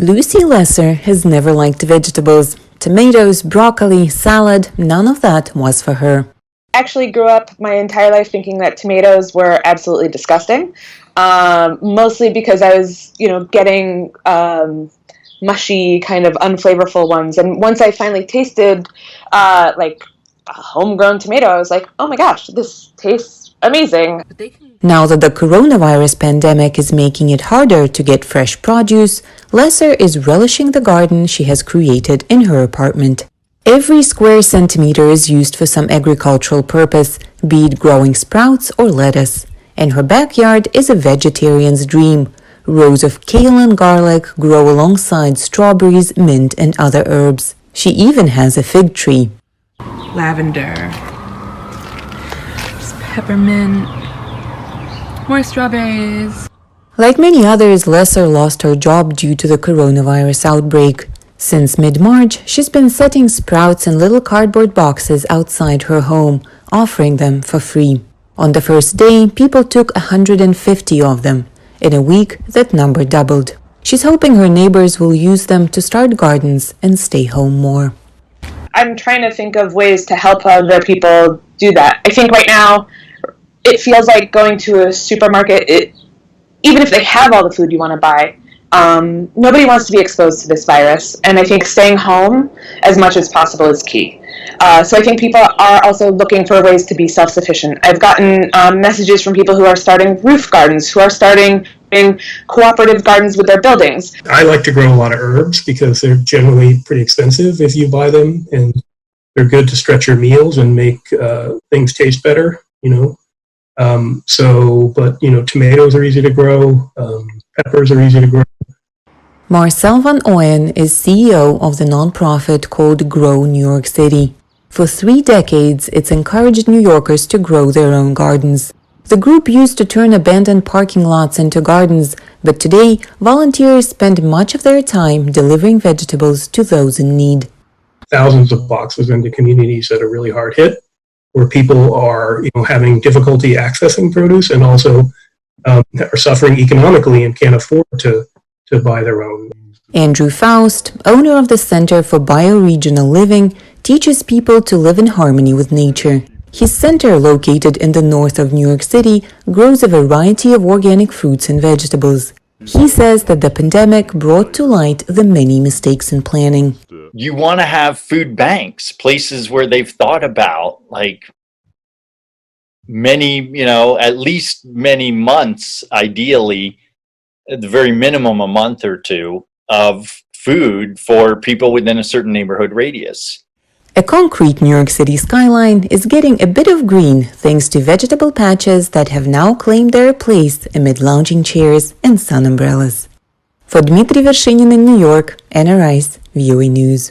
Lucy Lesser has never liked vegetables. Tomatoes, broccoli, salad, none of that was for her. Actually grew up my entire life thinking that tomatoes were absolutely disgusting, mostly because I was, getting mushy, kind of unflavorful ones. And once I finally tasted like a homegrown tomato, I was like, oh my gosh, this tastes amazing. Now that the coronavirus pandemic is making it harder to get fresh produce, Lesser is relishing the garden she has created in her apartment. Every square centimeter is used for some agricultural purpose, be it growing sprouts or lettuce. And her backyard is a vegetarian's dream. Rows of kale and garlic grow alongside strawberries, mint, and other herbs. She even has a fig tree. Lavender, peppermint, more strawberries. Like many others, Lesser lost her job due to the coronavirus outbreak. Since mid-March, she's been setting sprouts in little cardboard boxes outside her home, offering them for free. On the first day, people took 150 of them. In a week, that number doubled. She's hoping her neighbors will use them to start gardens and stay home more. I'm trying to think of ways to help other people do that. I think right now, it feels like going to a supermarket, even if they have all the food you want to buy, nobody wants to be exposed to this virus, and I think staying home as much as possible is key. So I think people are also looking for ways to be self-sufficient. I've gotten messages from people who are starting roof gardens, who are starting cooperative gardens with their buildings. I like to grow a lot of herbs because they're generally pretty expensive if you buy them, and they're good to stretch your meals and make things taste better, tomatoes are easy to grow, peppers are easy to grow. Marcel van Ooyen is CEO of the nonprofit called Grow New York City. For 3 decades, it's encouraged New Yorkers to grow their own gardens. The group used to turn abandoned parking lots into gardens, but today, volunteers spend much of their time delivering vegetables to those in need. Thousands of boxes into communities that are really hard hit, where people are having difficulty accessing produce and also are suffering economically and can't afford to buy their own. Andrew Faust, owner of the Center for Bioregional Living, teaches people to live in harmony with nature. His center, located in the north of New York City, grows a variety of organic fruits and vegetables. He says that the pandemic brought to light the many mistakes in planning. You want to have food banks, places where they've thought about many, at least many months, ideally, at the very minimum a month or two of food for people within a certain neighborhood radius. A concrete New York City skyline is getting a bit of green thanks to vegetable patches that have now claimed their place amid lounging chairs and sun umbrellas. For Dmitrii Vershinin in New York, Anna Rice, VOA News.